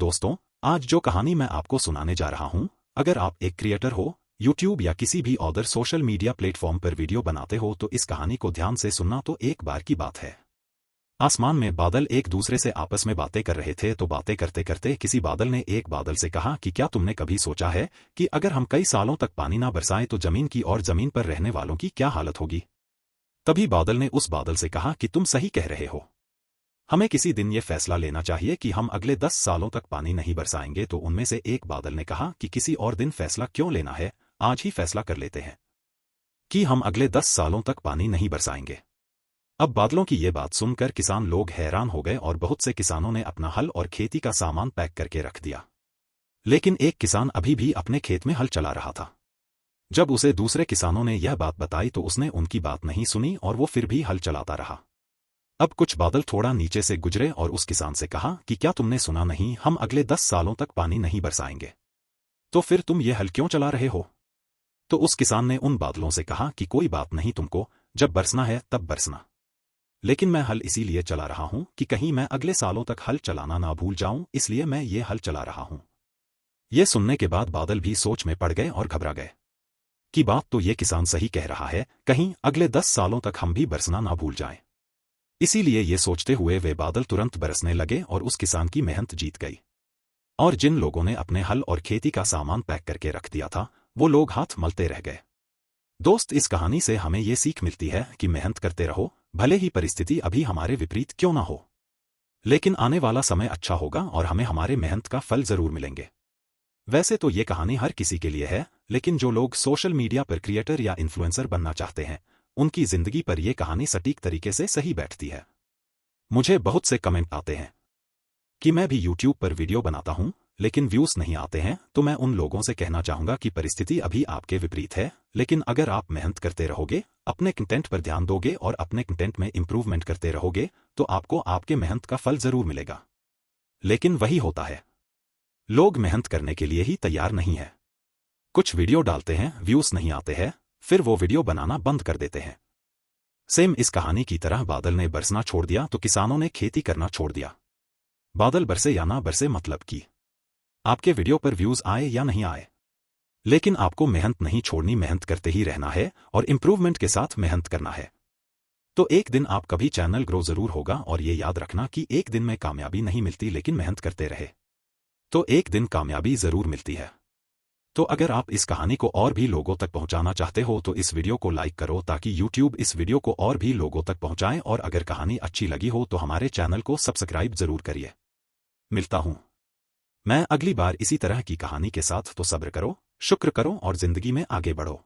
दोस्तों, आज जो कहानी मैं आपको सुनाने जा रहा हूं, अगर आप एक क्रिएटर हो, यूट्यूब या किसी भी अदर सोशल मीडिया प्लेटफॉर्म पर वीडियो बनाते हो तो इस कहानी को ध्यान से सुनना तो एक बार की बात है। आसमान में बादल एक दूसरे से आपस में बातें कर रहे थे तो बातें करते करते किसी बादल ने एक बादल से कहा कि क्या तुमने कभी सोचा है कि अगर हम कई सालों तक पानी ना बरसाएं तो जमीन की और जमीन पर रहने वालों की क्या हालत होगी। तभी बादल ने उस बादल से कहा कि तुम सही कह रहे हो। हमें किसी दिन ये फैसला लेना चाहिए कि हम अगले 10 सालों तक पानी नहीं बरसाएंगे। तो उनमें से एक बादल ने कहा कि किसी और दिन फैसला क्यों लेना है, आज ही फैसला कर लेते हैं कि हम अगले 10 सालों तक पानी नहीं बरसाएंगे। अब बादलों की ये बात सुनकर किसान लोग हैरान हो गए और बहुत से किसानों ने अपना हल और खेती का सामान पैक करके रख दिया। लेकिन एक किसान अभी भी अपने खेत में हल चला रहा था। जब उसे दूसरे किसानों ने यह बात बताई तो उसने उनकी बात नहीं सुनी और वो फिर भी हल चलाता रहा। अब कुछ बादल थोड़ा नीचे से गुजरे और उस किसान से कहा कि क्या तुमने सुना नहीं, हम अगले 10 सालों तक पानी नहीं बरसाएंगे। तो फिर तुम ये हल क्यों चला रहे हो। तो उस किसान ने उन बादलों से कहा कि कोई बात नहीं, तुमको जब बरसना है तब बरसना, लेकिन मैं हल इसीलिए चला रहा हूं कि कहीं मैं अगले सालों तक हल चलाना ना भूल जाऊं, इसलिए मैं ये हल चला रहा हूं। ये सुनने के बाद बादल भी सोच में पड़ गए और घबरा गए कि बात तो ये किसान सही कह रहा है, कहीं अगले 10 सालों तक हम भी बरसना ना भूल जाएं। इसीलिए ये सोचते हुए वे बादल तुरंत बरसने लगे और उस किसान की मेहनत जीत गई। और जिन लोगों ने अपने हल और खेती का सामान पैक करके रख दिया था, वो लोग हाथ मलते रह गए। दोस्त, इस कहानी से हमें ये सीख मिलती है कि मेहनत करते रहो, भले ही परिस्थिति अभी हमारे विपरीत क्यों ना हो, लेकिन आने वाला समय अच्छा होगा और हमें हमारे मेहनत का फल जरूर मिलेंगे। वैसे तो ये कहानी हर किसी के लिए है, लेकिन जो लोग सोशल मीडिया पर क्रिएटर या इन्फ्लुएंसर बनना चाहते हैं, उनकी जिंदगी पर यह कहानी सटीक तरीके से सही बैठती है। मुझे बहुत से कमेंट आते हैं कि मैं भी यूट्यूब पर वीडियो बनाता हूं लेकिन व्यूज नहीं आते हैं, तो मैं उन लोगों से कहना चाहूंगा कि परिस्थिति अभी आपके विपरीत है, लेकिन अगर आप मेहनत करते रहोगे, अपने कंटेंट पर ध्यान दोगे और अपने कंटेंट में इंप्रूवमेंट करते रहोगे, तो आपको आपके मेहनत का फल जरूर मिलेगा। लेकिन वही होता है, लोग मेहनत करने के लिए ही तैयार नहीं है। कुछ वीडियो डालते हैं, व्यूज नहीं आते हैं, फिर वो वीडियो बनाना बंद कर देते हैं। सेम इस कहानी की तरह बादल ने बरसना छोड़ दिया तो किसानों ने खेती करना छोड़ दिया। बादल बरसे या ना बरसे मतलब कि आपके वीडियो पर व्यूज आए या नहीं आए, लेकिन आपको मेहनत नहीं छोड़नी, मेहनत करते ही रहना है और इंप्रूवमेंट के साथ मेहनत करना है। तो एक दिन आप कभी चैनल ग्रो जरूर होगा। और ये याद रखना कि एक दिन में कामयाबी नहीं मिलती, लेकिन मेहनत करते रहे तो एक दिन कामयाबी जरूर मिलती है। तो अगर आप इस कहानी को और भी लोगों तक पहुंचाना चाहते हो तो इस वीडियो को लाइक करो ताकि यूट्यूब इस वीडियो को और भी लोगों तक पहुंचाए। और अगर कहानी अच्छी लगी हो तो हमारे चैनल को सब्सक्राइब जरूर करिए। मिलता हूं मैं अगली बार इसी तरह की कहानी के साथ। तो सब्र करो, शुक्र करो और जिंदगी में आगे बढ़ो।